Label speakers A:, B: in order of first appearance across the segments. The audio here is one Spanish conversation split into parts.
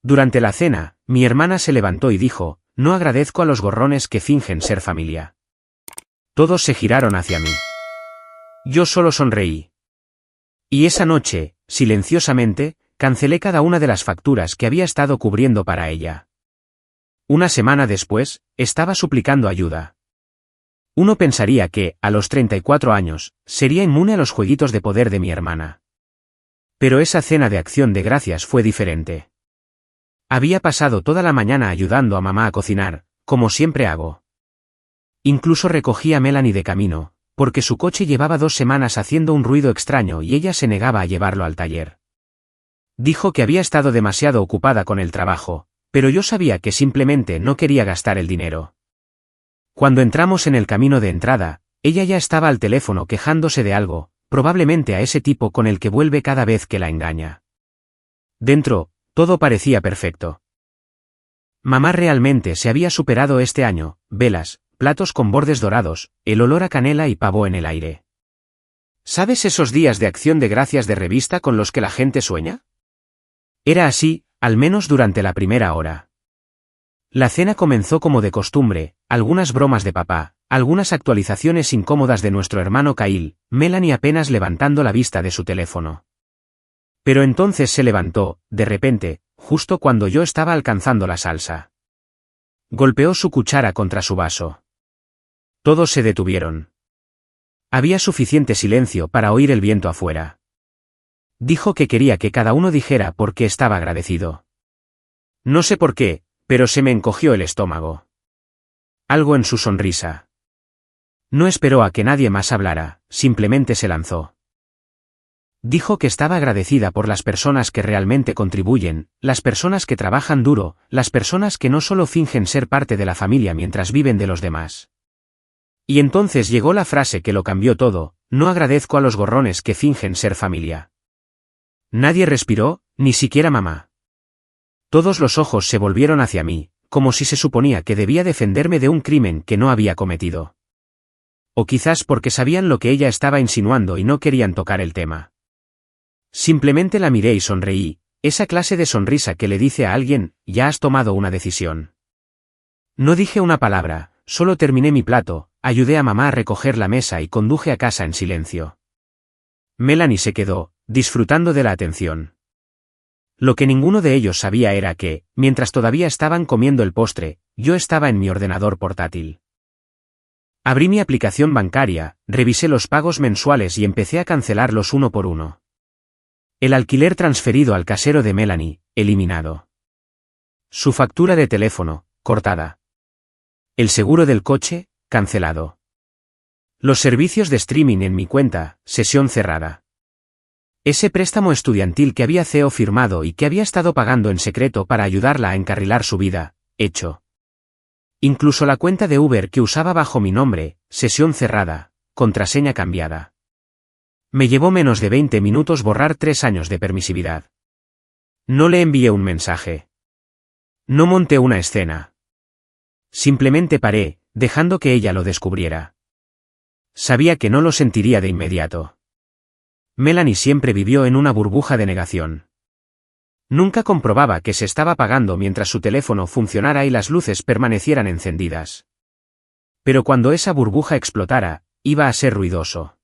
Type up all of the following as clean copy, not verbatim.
A: Durante la cena, mi hermana se levantó y dijo, no agradezco a los gorrones que fingen ser familia. Todos se giraron hacia mí. Yo solo sonreí. Y esa noche, silenciosamente, cancelé cada una de las facturas que había estado cubriendo para ella. Una semana después, estaba suplicando ayuda. Uno pensaría que, a los 34 años, sería inmune a los jueguitos de poder de mi hermana. Pero esa cena de acción de gracias fue diferente. Había pasado toda la mañana ayudando a mamá a cocinar, como siempre hago. Incluso recogí a Melanie de camino, porque su coche llevaba 2 semanas haciendo un ruido extraño y ella se negaba a llevarlo al taller. Dijo que había estado demasiado ocupada con el trabajo, pero yo sabía que simplemente no quería gastar el dinero. Cuando entramos en el camino de entrada, ella ya estaba al teléfono quejándose de algo, probablemente a ese tipo con el que vuelve cada vez que la engaña. Dentro, todo parecía perfecto. Mamá realmente se había superado este año, velas, platos con bordes dorados, el olor a canela y pavo en el aire. ¿Sabes esos días de acción de gracias de revista con los que la gente sueña? Era así, al menos durante la primera hora. La cena comenzó como de costumbre, algunas bromas de papá, algunas actualizaciones incómodas de nuestro hermano Kyle, Melanie apenas levantando la vista de su teléfono. Pero entonces se levantó, de repente, justo cuando yo estaba alcanzando la salsa. Golpeó su cuchara contra su vaso. Todos se detuvieron. Había suficiente silencio para oír el viento afuera. Dijo que quería que cada uno dijera por qué estaba agradecido. No sé por qué, pero se me encogió el estómago. Algo en su sonrisa. No esperó a que nadie más hablara, simplemente se lanzó. Dijo que estaba agradecida por las personas que realmente contribuyen, las personas que trabajan duro, las personas que no solo fingen ser parte de la familia mientras viven de los demás. Y entonces llegó la frase que lo cambió todo, no agradezco a los gorrones que fingen ser familia. Nadie respiró, ni siquiera mamá. Todos los ojos se volvieron hacia mí, como si se suponía que debía defenderme de un crimen que no había cometido. O quizás porque sabían lo que ella estaba insinuando y no querían tocar el tema. Simplemente la miré y sonreí, esa clase de sonrisa que le dice a alguien, ya has tomado una decisión. No dije una palabra, solo terminé mi plato, ayudé a mamá a recoger la mesa y conduje a casa en silencio. Melanie se quedó, disfrutando de la atención. Lo que ninguno de ellos sabía era que, mientras todavía estaban comiendo el postre, yo estaba en mi ordenador portátil. Abrí mi aplicación bancaria, revisé los pagos mensuales y empecé a cancelarlos uno por uno. El alquiler transferido al casero de Melanie, eliminado. Su factura de teléfono, cortada. El seguro del coche, cancelado. Los servicios de streaming en mi cuenta, sesión cerrada. Ese préstamo estudiantil que había CEO firmado y que había estado pagando en secreto para ayudarla a encarrilar su vida, hecho. Incluso la cuenta de Uber que usaba bajo mi nombre, sesión cerrada, contraseña cambiada. Me llevó menos de 20 minutos borrar 3 años de permisividad. No le envié un mensaje. No monté una escena. Simplemente paré, dejando que ella lo descubriera. Sabía que no lo sentiría de inmediato. Melanie siempre vivió en una burbuja de negación. Nunca comprobaba que se estaba apagando mientras su teléfono funcionara y las luces permanecieran encendidas. Pero cuando esa burbuja explotara, iba a ser ruidoso.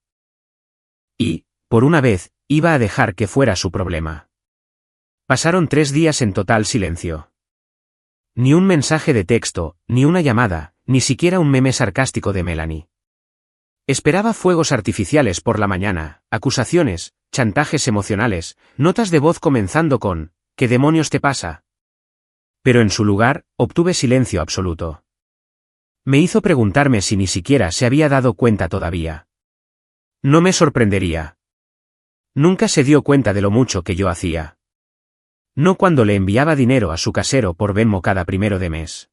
A: Y, por una vez, iba a dejar que fuera su problema. Pasaron 3 días en total silencio. Ni un mensaje de texto, ni una llamada, ni siquiera un meme sarcástico de Melanie. Esperaba fuegos artificiales por la mañana, acusaciones, chantajes emocionales, notas de voz comenzando con ¿qué demonios te pasa? Pero en su lugar, obtuve silencio absoluto. Me hizo preguntarme si ni siquiera se había dado cuenta todavía. No me sorprendería. Nunca se dio cuenta de lo mucho que yo hacía. No cuando le enviaba dinero a su casero por Venmo cada 1 de mes.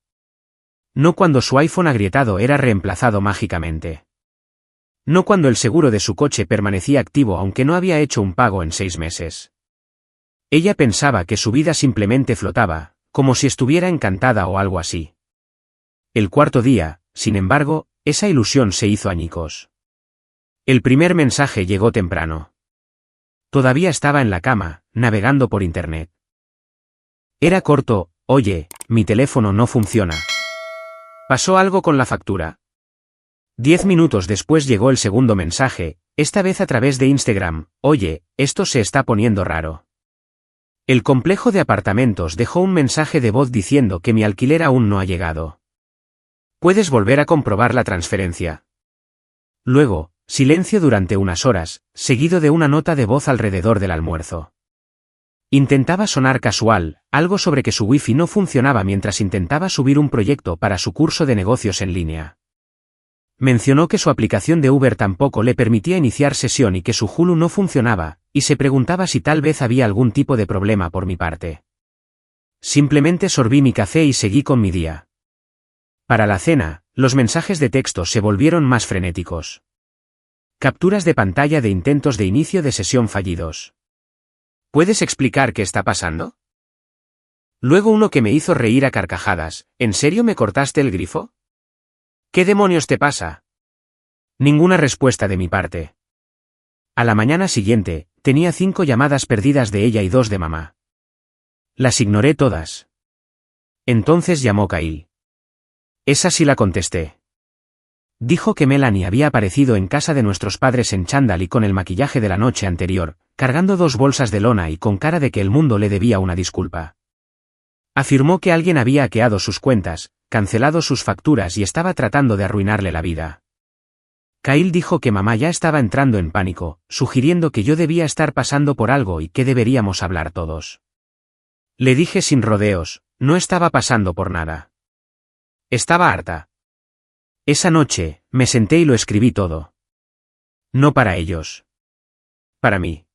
A: No cuando su iPhone agrietado era reemplazado mágicamente. No cuando el seguro de su coche permanecía activo aunque no había hecho un pago en 6 meses. Ella pensaba que su vida simplemente flotaba, como si estuviera encantada o algo así. El 4.º día, sin embargo, esa ilusión se hizo añicos. El primer mensaje llegó temprano. Todavía estaba en la cama, navegando por internet. Era corto: oye, mi teléfono no funciona. ¿Pasó algo con la factura? 10 minutos después llegó el segundo mensaje, esta vez a través de Instagram: oye, esto se está poniendo raro. El complejo de apartamentos dejó un mensaje de voz diciendo que mi alquiler aún no ha llegado. ¿Puedes volver a comprobar la transferencia? Luego, silencio durante unas horas, seguido de una nota de voz alrededor del almuerzo. Intentaba sonar casual, algo sobre que su wifi no funcionaba mientras intentaba subir un proyecto para su curso de negocios en línea. Mencionó que su aplicación de Uber tampoco le permitía iniciar sesión y que su Hulu no funcionaba, y se preguntaba si tal vez había algún tipo de problema por mi parte. Simplemente sorbí mi café y seguí con mi día. Para la cena, los mensajes de texto se volvieron más frenéticos. Capturas de pantalla de intentos de inicio de sesión fallidos. ¿Puedes explicar qué está pasando? Luego uno que me hizo reír a carcajadas: ¿en serio me cortaste el grifo? ¿Qué demonios te pasa? Ninguna respuesta de mi parte. A la mañana siguiente, tenía 5 llamadas perdidas de ella y 2 de mamá. Las ignoré todas. Entonces llamó Kyle. Esa sí la contesté. Dijo que Melanie había aparecido en casa de nuestros padres en chándal y con el maquillaje de la noche anterior, cargando 2 bolsas de lona y con cara de que el mundo le debía una disculpa. Afirmó que alguien había hackeado sus cuentas, cancelado sus facturas y estaba tratando de arruinarle la vida. Kyle dijo que mamá ya estaba entrando en pánico, sugiriendo que yo debía estar pasando por algo y que deberíamos hablar todos. Le dije sin rodeos: no estaba pasando por nada. Estaba harta. Esa noche, me senté y lo escribí todo. No para ellos. Para mí.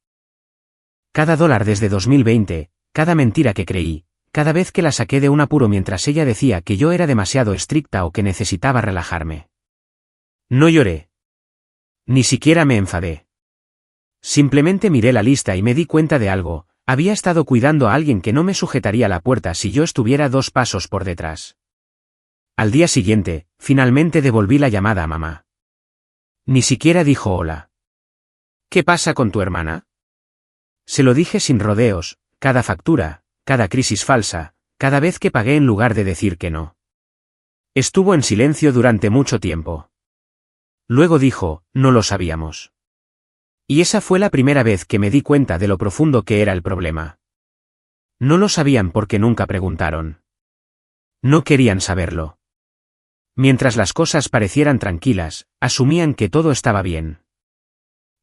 A: Cada dólar desde 2020, cada mentira que creí, cada vez que la saqué de un apuro mientras ella decía que yo era demasiado estricta o que necesitaba relajarme. No lloré. Ni siquiera me enfadé. Simplemente miré la lista y me di cuenta de algo: había estado cuidando a alguien que no me sujetaría la puerta si yo estuviera 2 pasos por detrás. Al día siguiente, finalmente devolví la llamada a mamá. Ni siquiera dijo hola. ¿Qué pasa con tu hermana? Se lo dije sin rodeos: cada factura, cada crisis falsa, cada vez que pagué en lugar de decir que no. Estuvo en silencio durante mucho tiempo. Luego dijo: no lo sabíamos. Y esa fue la primera vez que me di cuenta de lo profundo que era el problema. No lo sabían porque nunca preguntaron. No querían saberlo. Mientras las cosas parecieran tranquilas, asumían que todo estaba bien.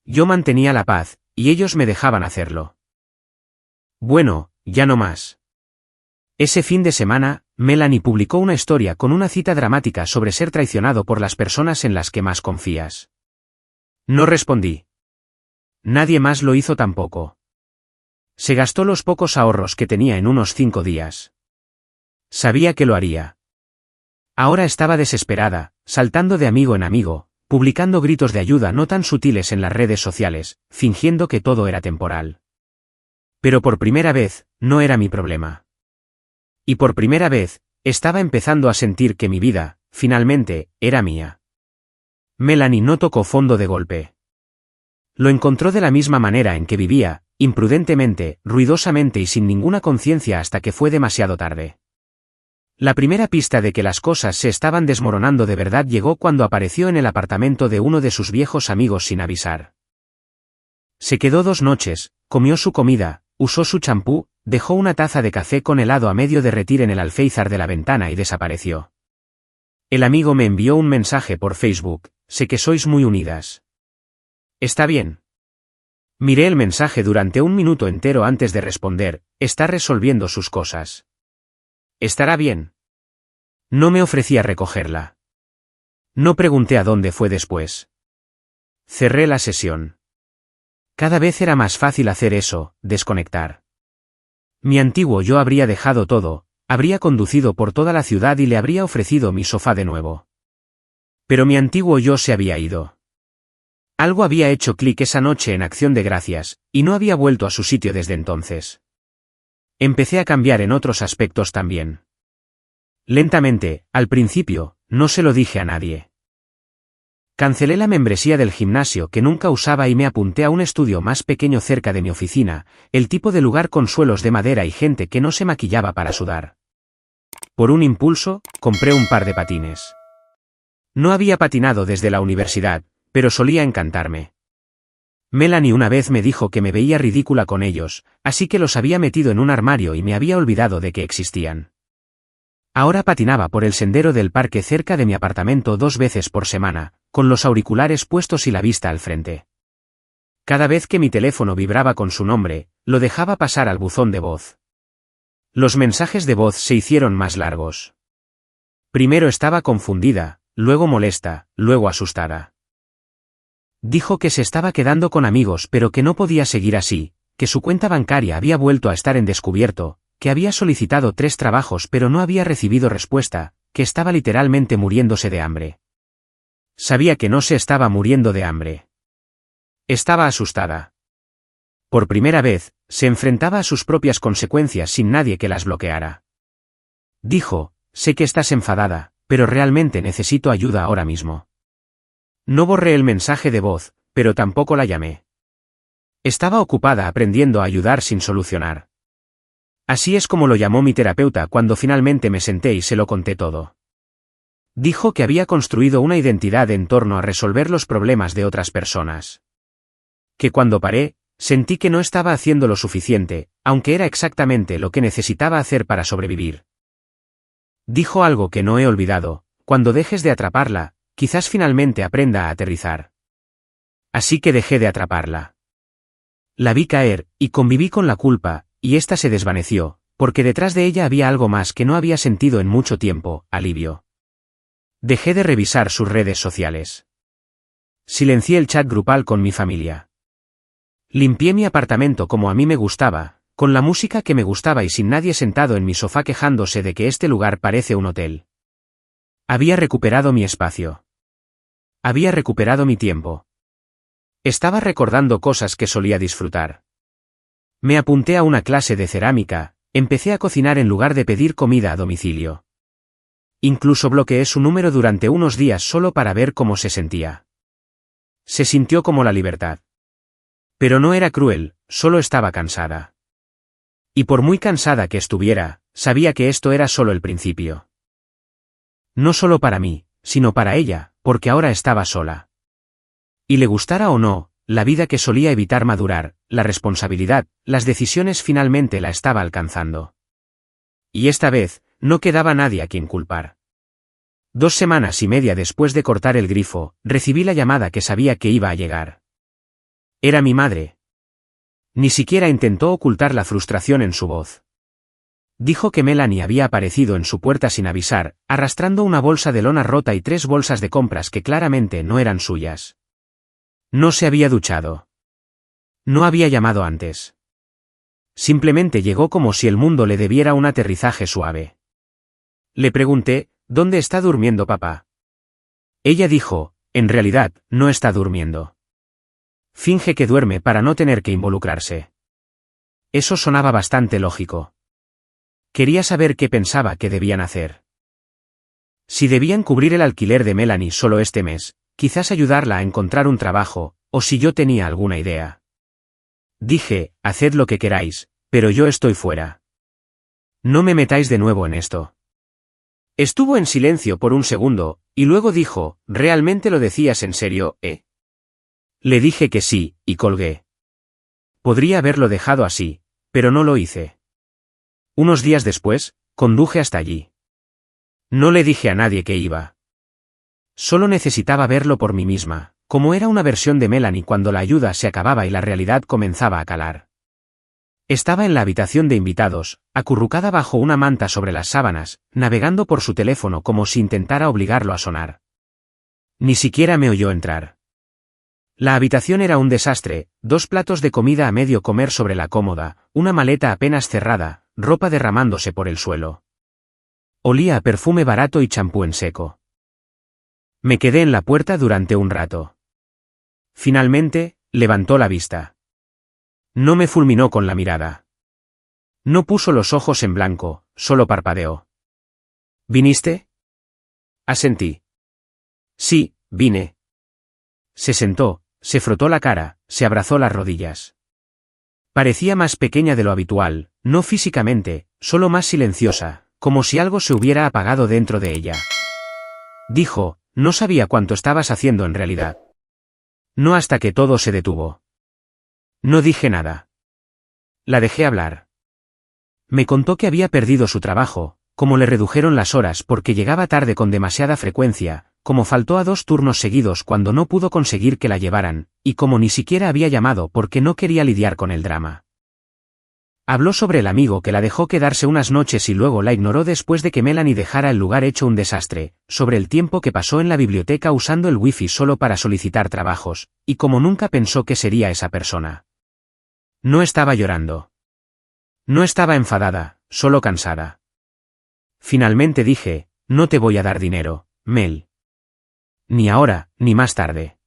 A: Yo mantenía la paz, y ellos me dejaban hacerlo. Bueno, ya no más. Ese fin de semana, Melanie publicó una historia con una cita dramática sobre ser traicionado por las personas en las que más confías. No respondí. Nadie más lo hizo tampoco. Se gastó los pocos ahorros que tenía en unos 5 días. Sabía que lo haría. Ahora estaba desesperada, saltando de amigo en amigo, publicando gritos de ayuda no tan sutiles en las redes sociales, fingiendo que todo era temporal. Pero por primera vez, no era mi problema. Y por primera vez, estaba empezando a sentir que mi vida, finalmente, era mía. Melanie no tocó fondo de golpe. Lo encontró de la misma manera en que vivía, imprudentemente, ruidosamente y sin ninguna conciencia hasta que fue demasiado tarde. La primera pista de que las cosas se estaban desmoronando de verdad llegó cuando apareció en el apartamento de uno de sus viejos amigos sin avisar. Se quedó 2 noches, comió su comida, usó su champú, dejó una taza de café con helado a medio derretir en el alféizar de la ventana y desapareció. El amigo me envió un mensaje por Facebook: sé que sois muy unidas. ¿Está bien? Miré el mensaje durante 1 minuto entero antes de responder: está resolviendo sus cosas. ¿Estará bien? No me ofrecí a recogerla. No pregunté a dónde fue después. Cerré la sesión. Cada vez era más fácil hacer eso, desconectar. Mi antiguo yo habría dejado todo, habría conducido por toda la ciudad y le habría ofrecido mi sofá de nuevo. Pero mi antiguo yo se había ido. Algo había hecho clic esa noche en Acción de Gracias, y no había vuelto a su sitio desde entonces. Empecé a cambiar en otros aspectos también. Lentamente, al principio, no se lo dije a nadie. Cancelé la membresía del gimnasio que nunca usaba y me apunté a un estudio más pequeño cerca de mi oficina, el tipo de lugar con suelos de madera y gente que no se maquillaba para sudar. Por un impulso, compré un par de patines. No había patinado desde la universidad, pero solía encantarme. Melanie una vez me dijo que me veía ridícula con ellos, así que los había metido en un armario y me había olvidado de que existían. Ahora patinaba por el sendero del parque cerca de mi apartamento 2 veces por semana, con los auriculares puestos y la vista al frente. Cada vez que mi teléfono vibraba con su nombre, lo dejaba pasar al buzón de voz. Los mensajes de voz se hicieron más largos. Primero estaba confundida, luego molesta, luego asustada. Dijo que se estaba quedando con amigos pero que no podía seguir así, que su cuenta bancaria había vuelto a estar en descubierto, que había solicitado 3 trabajos pero no había recibido respuesta, que estaba literalmente muriéndose de hambre. Sabía que no se estaba muriendo de hambre. Estaba asustada. Por primera vez, se enfrentaba a sus propias consecuencias sin nadie que las bloqueara. Dijo, sé que estás enfadada, pero realmente necesito ayuda ahora mismo. No borré el mensaje de voz, pero tampoco la llamé. Estaba ocupada aprendiendo a ayudar sin solucionar. Así es como lo llamó mi terapeuta cuando finalmente me senté y se lo conté todo. Dijo que había construido una identidad en torno a resolver los problemas de otras personas. Que cuando paré, sentí que no estaba haciendo lo suficiente, aunque era exactamente lo que necesitaba hacer para sobrevivir. Dijo algo que no he olvidado, cuando dejes de atraparla, quizás finalmente aprenda a aterrizar. Así que dejé de atraparla. La vi caer, y conviví con la culpa, y ésta se desvaneció, porque detrás de ella había algo más que no había sentido en mucho tiempo, alivio. Dejé de revisar sus redes sociales. Silencié el chat grupal con mi familia. Limpié mi apartamento como a mí me gustaba, con la música que me gustaba y sin nadie sentado en mi sofá quejándose de que este lugar parece un hotel. Había recuperado mi espacio. Había recuperado mi tiempo. Estaba recordando cosas que solía disfrutar. Me apunté a una clase de cerámica, empecé a cocinar en lugar de pedir comida a domicilio. Incluso bloqueé su número durante unos días solo para ver cómo se sentía. Se sintió como la libertad. Pero no era cruel, solo estaba cansada. Y por muy cansada que estuviera, sabía que esto era solo el principio. No solo para mí, sino para ella, porque ahora estaba sola. Y le gustara o no, la vida que solía evitar madurar, la responsabilidad, las decisiones finalmente la estaba alcanzando. Y esta vez, no quedaba nadie a quien culpar. 2 semanas y media después de cortar el grifo, recibí la llamada que sabía que iba a llegar. Era mi madre. Ni siquiera intentó ocultar la frustración en su voz. Dijo que Melanie había aparecido en su puerta sin avisar, arrastrando una bolsa de lona rota y 3 bolsas de compras que claramente no eran suyas. No se había duchado. No había llamado antes. Simplemente llegó como si el mundo le debiera un aterrizaje suave. Le pregunté, ¿dónde está durmiendo papá? Ella dijo, en realidad, no está durmiendo. Finge que duerme para no tener que involucrarse. Eso sonaba bastante lógico. Quería saber qué pensaba que debían hacer. Si debían cubrir el alquiler de Melanie solo este mes, quizás ayudarla a encontrar un trabajo, o si yo tenía alguna idea. Dije, haced lo que queráis, pero yo estoy fuera. No me metáis de nuevo en esto. Estuvo en silencio por un segundo, y luego dijo, ¿realmente lo decías en serio, Le dije que sí, y colgué. Podría haberlo dejado así, pero no lo hice. Unos días después, conduje hasta allí. No le dije a nadie que iba. Solo necesitaba verlo por mí misma, como era una versión de Melanie cuando la ayuda se acababa y la realidad comenzaba a calar. Estaba en la habitación de invitados, acurrucada bajo una manta sobre las sábanas, navegando por su teléfono como si intentara obligarlo a sonar. Ni siquiera me oyó entrar. La habitación era un desastre, 2 platos de comida a medio comer sobre la cómoda, una maleta apenas cerrada, ropa derramándose por el suelo. Olía a perfume barato y champú en seco. Me quedé en la puerta durante un rato. Finalmente, levantó la vista. No me fulminó con la mirada. No puso los ojos en blanco, solo parpadeó. ¿Viniste? Asentí. Sí, vine. Se sentó, se frotó la cara, se abrazó las rodillas. Parecía más pequeña de lo habitual, no físicamente, solo más silenciosa, como si algo se hubiera apagado dentro de ella. Dijo, no sabía cuánto estabas haciendo en realidad. No hasta que todo se detuvo. No dije nada. La dejé hablar. Me contó que había perdido su trabajo, como le redujeron las horas porque llegaba tarde con demasiada frecuencia, como faltó a 2 turnos seguidos cuando no pudo conseguir que la llevaran, y como ni siquiera había llamado porque no quería lidiar con el drama. Habló sobre el amigo que la dejó quedarse unas noches y luego la ignoró después de que Melanie dejara el lugar hecho un desastre, sobre el tiempo que pasó en la biblioteca usando el wifi solo para solicitar trabajos, y como nunca pensó que sería esa persona. No estaba llorando. No estaba enfadada, solo cansada. Finalmente dije, no te voy a dar dinero, Mel. Ni ahora, ni más tarde.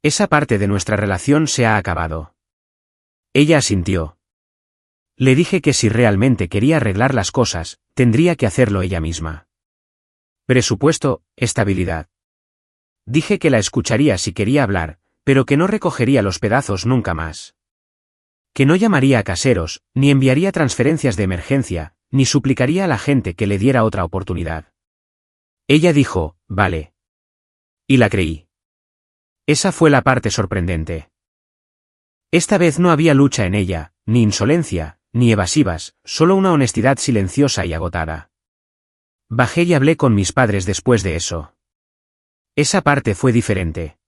A: Esa parte de nuestra relación se ha acabado. Ella asintió. Le dije que si realmente quería arreglar las cosas, tendría que hacerlo ella misma. Presupuesto, estabilidad. Dije que la escucharía si quería hablar, pero que no recogería los pedazos nunca más. Que no llamaría a caseros, ni enviaría transferencias de emergencia, ni suplicaría a la gente que le diera otra oportunidad. Ella dijo, vale. Y la creí. Esa fue la parte sorprendente. Esta vez no había lucha en ella, ni insolencia, ni evasivas, solo una honestidad silenciosa y agotada. Bajé y hablé con mis padres después de eso. Esa parte fue diferente.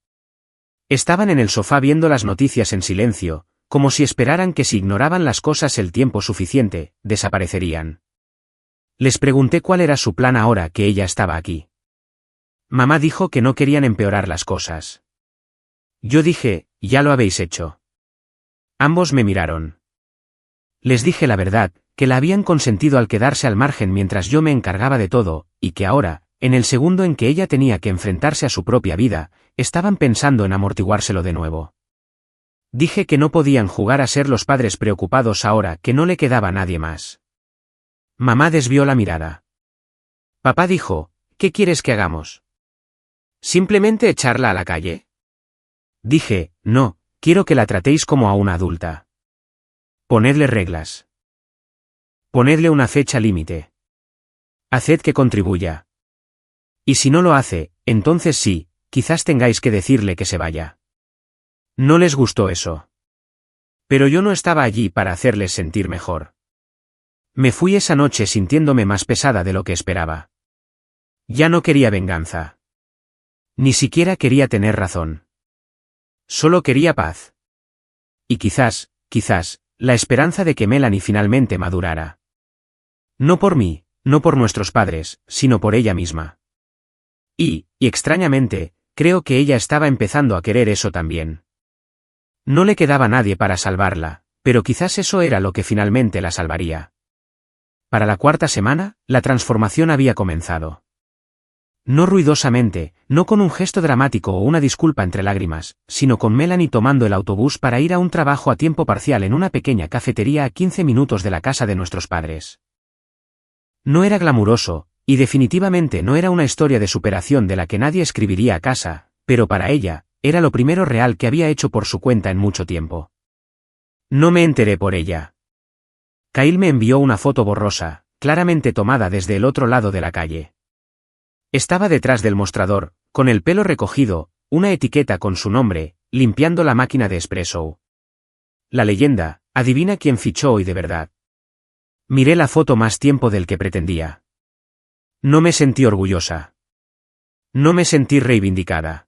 A: Estaban en el sofá viendo las noticias en silencio, como si esperaran que si ignoraban las cosas el tiempo suficiente, desaparecerían. Les pregunté cuál era su plan ahora que ella estaba aquí. Mamá dijo que no querían empeorar las cosas. Yo dije, ya lo habéis hecho. Ambos me miraron. Les dije la verdad, que la habían consentido al quedarse al margen mientras yo me encargaba de todo, y que ahora, en el segundo en que ella tenía que enfrentarse a su propia vida, estaban pensando en amortiguárselo de nuevo. Dije que no podían jugar a ser los padres preocupados ahora que no le quedaba nadie más. Mamá desvió la mirada. Papá dijo, ¿qué quieres que hagamos? ¿Simplemente echarla a la calle? Dije, no, quiero que la tratéis como a una adulta. Ponedle reglas. Ponedle una fecha límite. Haced que contribuya. Y si no lo hace, entonces sí, quizás tengáis que decirle que se vaya. No les gustó eso. Pero yo no estaba allí para hacerles sentir mejor. Me fui esa noche sintiéndome más pesada de lo que esperaba. Ya no quería venganza. Ni siquiera quería tener razón. Solo quería paz. Y quizás, la esperanza de que Melanie finalmente madurara. No por mí, no por nuestros padres, sino por ella misma. Y extrañamente, creo que ella estaba empezando a querer eso también. No le quedaba nadie para salvarla, pero quizás eso era lo que finalmente la salvaría. Para la 4ª semana, la transformación había comenzado. No ruidosamente, no con un gesto dramático o una disculpa entre lágrimas, sino con Melanie tomando el autobús para ir a un trabajo a tiempo parcial en una pequeña cafetería a 15 minutos de la casa de nuestros padres. No era glamuroso, y definitivamente no era una historia de superación de la que nadie escribiría a casa, pero para ella, era lo primero real que había hecho por su cuenta en mucho tiempo. No me enteré por ella. Kyle me envió una foto borrosa, claramente tomada desde el otro lado de la calle. Estaba detrás del mostrador, con el pelo recogido, una etiqueta con su nombre, limpiando la máquina de espresso. La leyenda, adivina quién fichó hoy de verdad. Miré la foto más tiempo del que pretendía. No me sentí orgullosa. No me sentí reivindicada.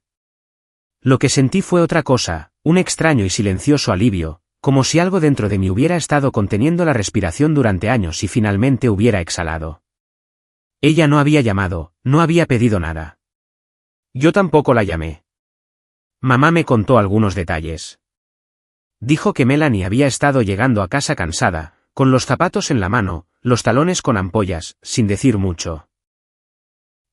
A: Lo que sentí fue otra cosa, un extraño y silencioso alivio, como si algo dentro de mí hubiera estado conteniendo la respiración durante años y finalmente hubiera exhalado. Ella no había llamado, no había pedido nada. Yo tampoco la llamé. Mamá me contó algunos detalles. Dijo que Melanie había estado llegando a casa cansada, con los zapatos en la mano, los talones con ampollas, sin decir mucho.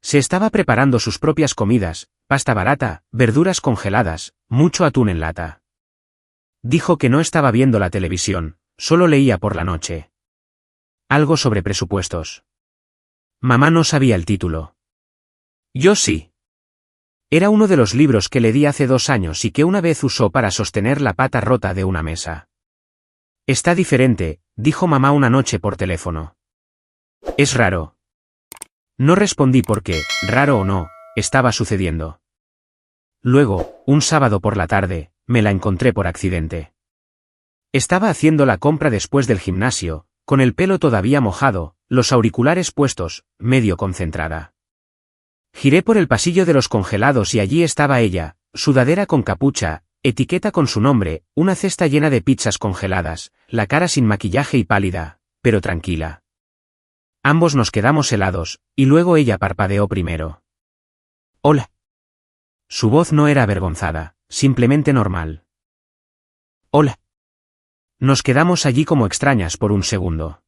A: Se estaba preparando sus propias comidas, pasta barata, verduras congeladas, mucho atún en lata. Dijo que no estaba viendo la televisión, solo leía por la noche. Algo sobre presupuestos. Mamá no sabía el título. Yo sí. Era uno de los libros que le di hace 2 años y que una vez usó para sostener la pata rota de una mesa. Está diferente, dijo mamá una noche por teléfono. Es raro. No respondí porque, raro o no, estaba sucediendo. Luego, un sábado por la tarde, me la encontré por accidente. Estaba haciendo la compra después del gimnasio, con el pelo todavía mojado, los auriculares puestos, medio concentrada. Giré por el pasillo de los congelados y allí estaba ella, sudadera con capucha, etiqueta con su nombre, una cesta llena de pizzas congeladas, la cara sin maquillaje y pálida, pero tranquila. Ambos nos quedamos helados, y luego ella parpadeó primero. Hola. Su voz no era avergonzada, simplemente normal. Hola. Nos quedamos allí como extrañas por un segundo.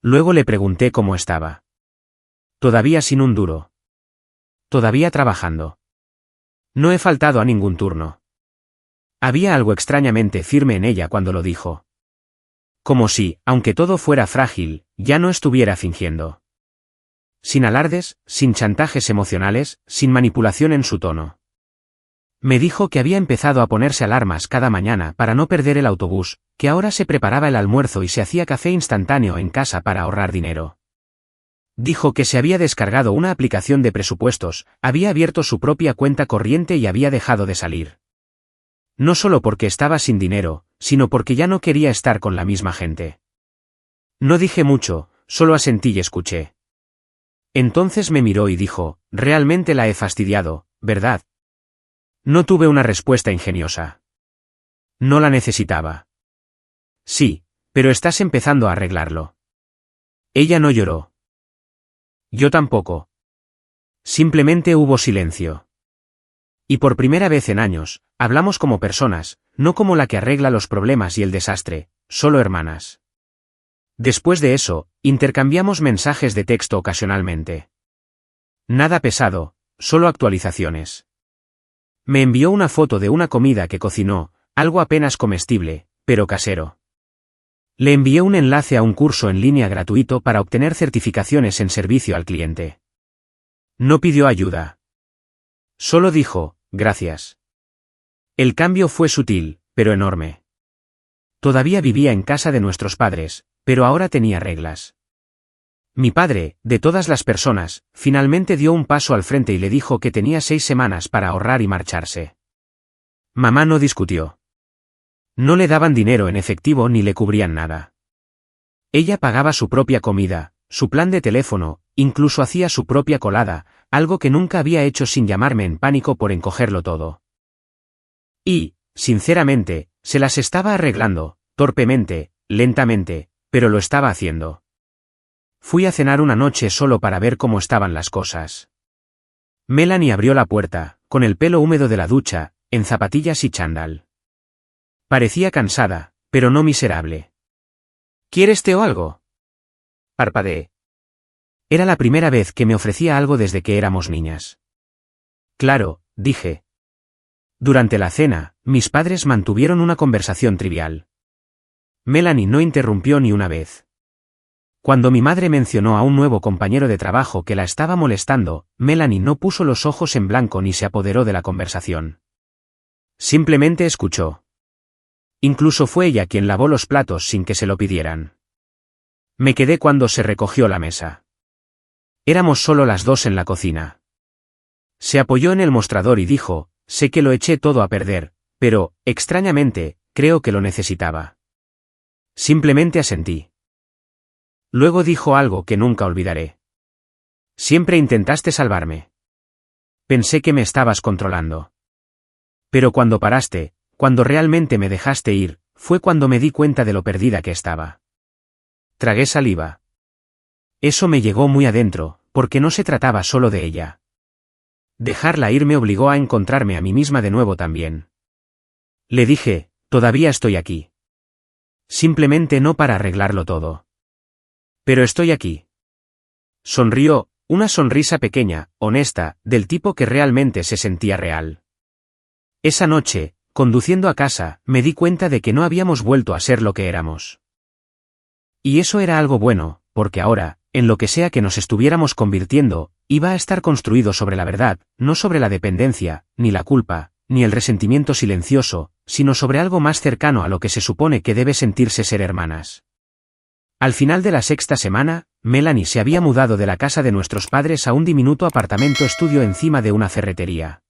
A: Luego le pregunté cómo estaba. Todavía sin un duro. Todavía trabajando. No he faltado a ningún turno. Había algo extrañamente firme en ella cuando lo dijo. Como si, aunque todo fuera frágil, ya no estuviera fingiendo. Sin alardes, sin chantajes emocionales, sin manipulación en su tono. Me dijo que había empezado a ponerse alarmas cada mañana para no perder el autobús, que ahora se preparaba el almuerzo y se hacía café instantáneo en casa para ahorrar dinero. Dijo que se había descargado una aplicación de presupuestos, había abierto su propia cuenta corriente y había dejado de salir. No solo porque estaba sin dinero, sino porque ya no quería estar con la misma gente. No dije mucho, solo asentí y escuché. Entonces me miró y dijo, realmente la he fastidiado, ¿verdad? No tuve una respuesta ingeniosa. No la necesitaba. Sí, pero estás empezando a arreglarlo. Ella no lloró. Yo tampoco. Simplemente hubo silencio. Y por primera vez en años, hablamos como personas, no como la que arregla los problemas y el desastre, solo hermanas. Después de eso, intercambiamos mensajes de texto ocasionalmente. Nada pesado, solo actualizaciones. Me envió una foto de una comida que cocinó, algo apenas comestible, pero casero. Le envié un enlace a un curso en línea gratuito para obtener certificaciones en servicio al cliente. No pidió ayuda. Solo dijo, gracias. El cambio fue sutil, pero enorme. Todavía vivía en casa de nuestros padres, pero ahora tenía reglas. Mi padre, de todas las personas, finalmente dio un paso al frente y le dijo que tenía 6 semanas para ahorrar y marcharse. Mamá no discutió. No le daban dinero en efectivo ni le cubrían nada. Ella pagaba su propia comida, su plan de teléfono, incluso hacía su propia colada, algo que nunca había hecho sin llamarme en pánico por encogerlo todo. Y, sinceramente, se las estaba arreglando, torpemente, lentamente, pero lo estaba haciendo. Fui a cenar una noche solo para ver cómo estaban las cosas. Melanie abrió la puerta, con el pelo húmedo de la ducha, en zapatillas y chándal. Parecía cansada, pero no miserable. ¿Quieres té o algo? Parpadeé. Era la primera vez que me ofrecía algo desde que éramos niñas. Claro, dije. Durante la cena, mis padres mantuvieron una conversación trivial. Melanie no interrumpió ni una vez. Cuando mi madre mencionó a un nuevo compañero de trabajo que la estaba molestando, Melanie no puso los ojos en blanco ni se apoderó de la conversación. Simplemente escuchó. Incluso fue ella quien lavó los platos sin que se lo pidieran. Me quedé cuando se recogió la mesa. Éramos solo las dos en la cocina. Se apoyó en el mostrador y dijo, sé que lo eché todo a perder, pero, extrañamente, creo que lo necesitaba. Simplemente asentí. Luego dijo algo que nunca olvidaré. Siempre intentaste salvarme. Pensé que me estabas controlando. Pero cuando paraste, cuando realmente me dejaste ir, fue cuando me di cuenta de lo perdida que estaba. Tragué saliva. Eso me llegó muy adentro, porque no se trataba solo de ella. Dejarla ir me obligó a encontrarme a mí misma de nuevo también. Le dije, todavía estoy aquí. Simplemente no para arreglarlo todo. Pero estoy aquí. Sonrió, una sonrisa pequeña, honesta, del tipo que realmente se sentía real. Esa noche, conduciendo a casa, me di cuenta de que no habíamos vuelto a ser lo que éramos. Y eso era algo bueno, porque ahora, en lo que sea que nos estuviéramos convirtiendo, iba a estar construido sobre la verdad, no sobre la dependencia, ni la culpa, ni el resentimiento silencioso, sino sobre algo más cercano a lo que se supone que debe sentirse ser hermanas. Al final de la sexta semana, Melanie se había mudado de la casa de nuestros padres a un diminuto apartamento estudio encima de una ferretería.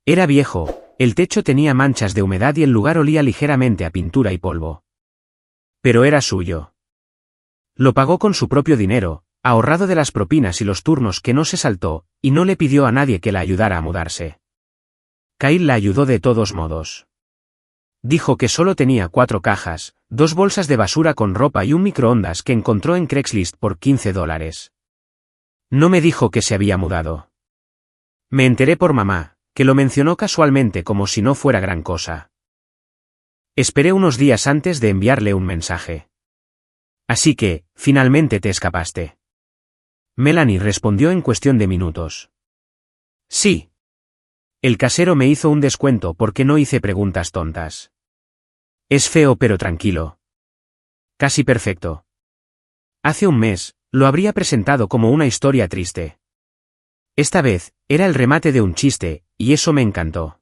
A: Era viejo, el techo tenía manchas de humedad y el lugar olía ligeramente a pintura y polvo. Pero era suyo. Lo pagó con su propio dinero, ahorrado de las propinas y los turnos que no se saltó, y no le pidió a nadie que la ayudara a mudarse. Kyle la ayudó de todos modos. Dijo que solo tenía 4 cajas, 2 bolsas de basura con ropa y un microondas que encontró en Craigslist por $15. No me dijo que se había mudado. Me enteré por mamá, que lo mencionó casualmente como si no fuera gran cosa. Esperé unos días antes de enviarle un mensaje. Así que, finalmente te escapaste. Melanie respondió en cuestión de minutos. Sí. El casero me hizo un descuento porque no hice preguntas tontas. Es feo pero tranquilo. Casi perfecto. Hace un mes, lo habría presentado como una historia triste. Esta vez, era el remate de un chiste, y eso me encantó.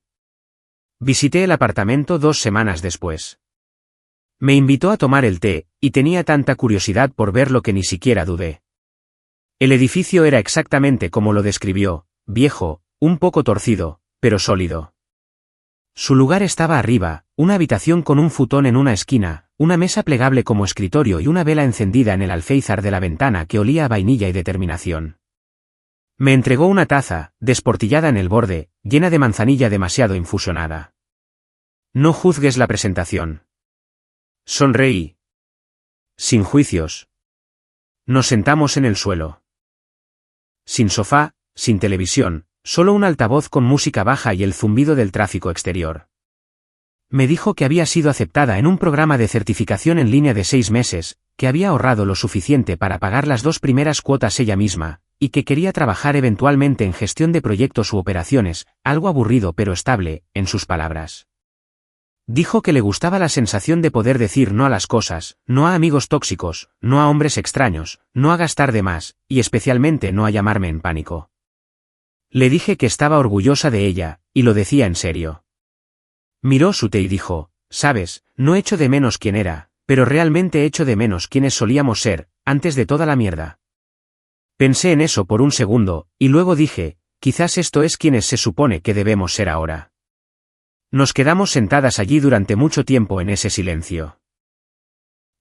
A: Visité el apartamento 2 semanas después. Me invitó a tomar el té, y tenía tanta curiosidad por verlo que ni siquiera dudé. El edificio era exactamente como lo describió, viejo, un poco torcido, pero sólido. Su lugar estaba arriba, una habitación con un futón en una esquina, una mesa plegable como escritorio y una vela encendida en el alféizar de la ventana que olía a vainilla y determinación. Me entregó una taza, desportillada en el borde, llena de manzanilla demasiado infusionada. No juzgues la presentación. Sonreí. Sin juicios. Nos sentamos en el suelo. Sin sofá, sin televisión, solo un altavoz con música baja y el zumbido del tráfico exterior. Me dijo que había sido aceptada en un programa de certificación en línea de 6 meses, que había ahorrado lo suficiente para pagar las 2 primeras cuotas ella misma, y que quería trabajar eventualmente en gestión de proyectos u operaciones, algo aburrido pero estable, en sus palabras. Dijo que le gustaba la sensación de poder decir no a las cosas, no a amigos tóxicos, no a hombres extraños, no a gastar de más, y especialmente no a llamarme en pánico. Le dije que estaba orgullosa de ella, y lo decía en serio. Miró su té y dijo, sabes, no echo de menos quién era, pero realmente echo de menos quiénes solíamos ser, antes de toda la mierda. Pensé en eso por un segundo, y luego dije, quizás esto es quienes se supone que debemos ser ahora. Nos quedamos sentadas allí durante mucho tiempo en ese silencio.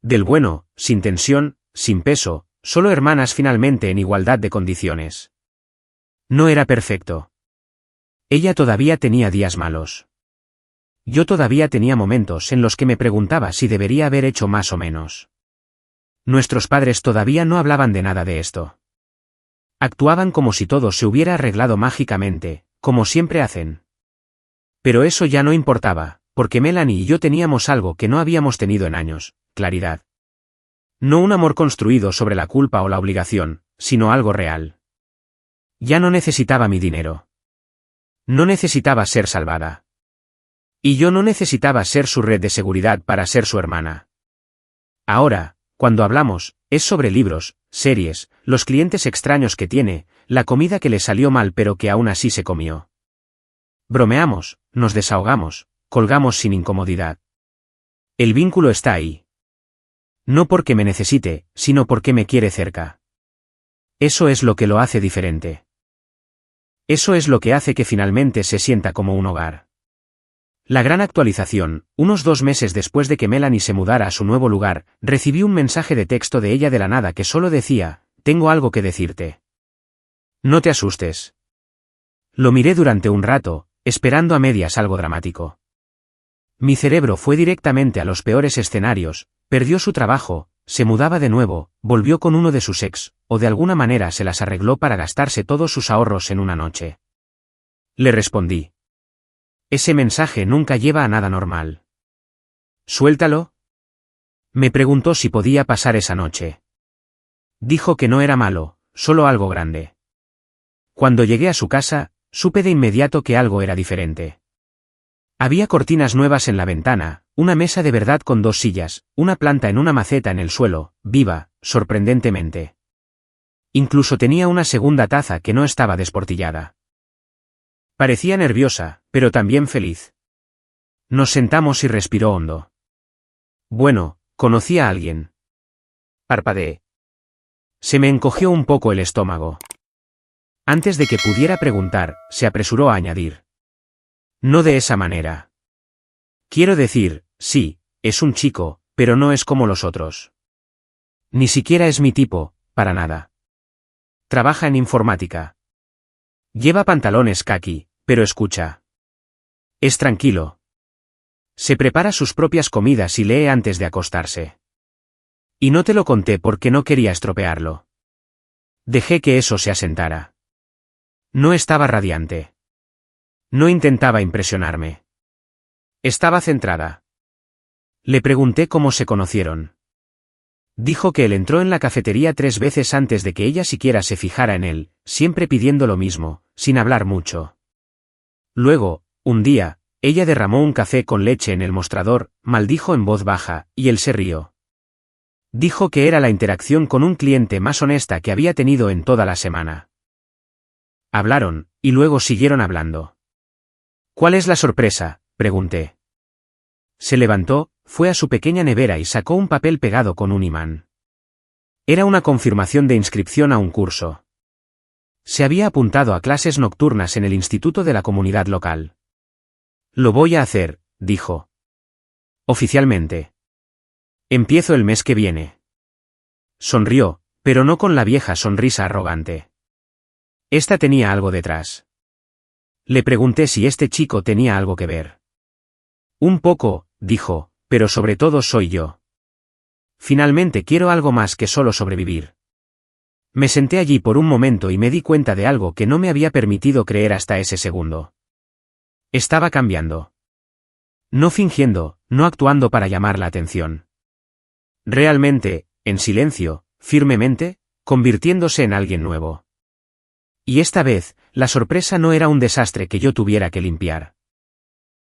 A: Del bueno, sin tensión, sin peso, solo hermanas finalmente en igualdad de condiciones. No era perfecto. Ella todavía tenía días malos. Yo todavía tenía momentos en los que me preguntaba si debería haber hecho más o menos. Nuestros padres todavía no hablaban de nada de esto. Actuaban como si todo se hubiera arreglado mágicamente, como siempre hacen. Pero eso ya no importaba, porque Melanie y yo teníamos algo que no habíamos tenido en años, claridad. No un amor construido sobre la culpa o la obligación, sino algo real. Ya no necesitaba mi dinero. No necesitaba ser salvada. Y yo no necesitaba ser su red de seguridad para ser su hermana. Ahora, cuando hablamos, es sobre libros, series, los clientes extraños que tiene, la comida que le salió mal pero que aún así se comió. Bromeamos, nos desahogamos, colgamos sin incomodidad. El vínculo está ahí. No porque me necesite, sino porque me quiere cerca. Eso es lo que lo hace diferente. Eso es lo que hace que finalmente se sienta como un hogar. La gran actualización, unos 2 meses después de que Melanie se mudara a su nuevo lugar, recibí un mensaje de texto de ella de la nada que solo decía, tengo algo que decirte. No te asustes. Lo miré durante un rato, esperando a medias algo dramático. Mi cerebro fue directamente a los peores escenarios, perdió su trabajo, se mudaba de nuevo, volvió con uno de sus ex, o de alguna manera se las arregló para gastarse todos sus ahorros en una noche. Le respondí. Ese mensaje nunca lleva a nada normal. ¿Suéltalo? Me preguntó si podía pasar esa noche. Dijo que no era malo, solo algo grande. Cuando llegué a su casa, supe de inmediato que algo era diferente. Había cortinas nuevas en la ventana, una mesa de verdad con 2 sillas, una planta en una maceta en el suelo, viva, sorprendentemente. Incluso tenía una segunda taza que no estaba desportillada. Parecía nerviosa, pero también feliz. Nos sentamos y respiró hondo. Bueno, conocí a alguien. Parpadeé. Se me encogió un poco el estómago. Antes de que pudiera preguntar, se apresuró a añadir. No de esa manera. Quiero decir, sí, es un chico, pero no es como los otros. Ni siquiera es mi tipo, para nada. Trabaja en informática. Lleva pantalones caqui, pero escucha. Es tranquilo. Se prepara sus propias comidas y lee antes de acostarse. Y no te lo conté porque no quería estropearlo. Dejé que eso se asentara. No estaba radiante. No intentaba impresionarme. Estaba centrada. Le pregunté cómo se conocieron. Dijo que él entró en la cafetería 3 veces antes de que ella siquiera se fijara en él, siempre pidiendo lo mismo, sin hablar mucho. Luego, un día, ella derramó un café con leche en el mostrador, maldijo en voz baja, y él se rió. Dijo que era la interacción con un cliente más honesta que había tenido en toda la semana. Hablaron, y luego siguieron hablando. ¿Cuál es la sorpresa?, pregunté. Se levantó, fue a su pequeña nevera y sacó un papel pegado con un imán. Era una confirmación de inscripción a un curso. Se había apuntado a clases nocturnas en el instituto de la comunidad local. Lo voy a hacer, dijo. Oficialmente. Empiezo el mes que viene. Sonrió, pero no con la vieja sonrisa arrogante. Esta tenía algo detrás. Le pregunté si este chico tenía algo que ver. Un poco, dijo, pero sobre todo soy yo. Finalmente quiero algo más que solo sobrevivir. Me senté allí por un momento y me di cuenta de algo que no me había permitido creer hasta ese segundo. Estaba cambiando. No fingiendo, no actuando para llamar la atención. Realmente, en silencio, firmemente, convirtiéndose en alguien nuevo. Y esta vez, la sorpresa no era un desastre que yo tuviera que limpiar.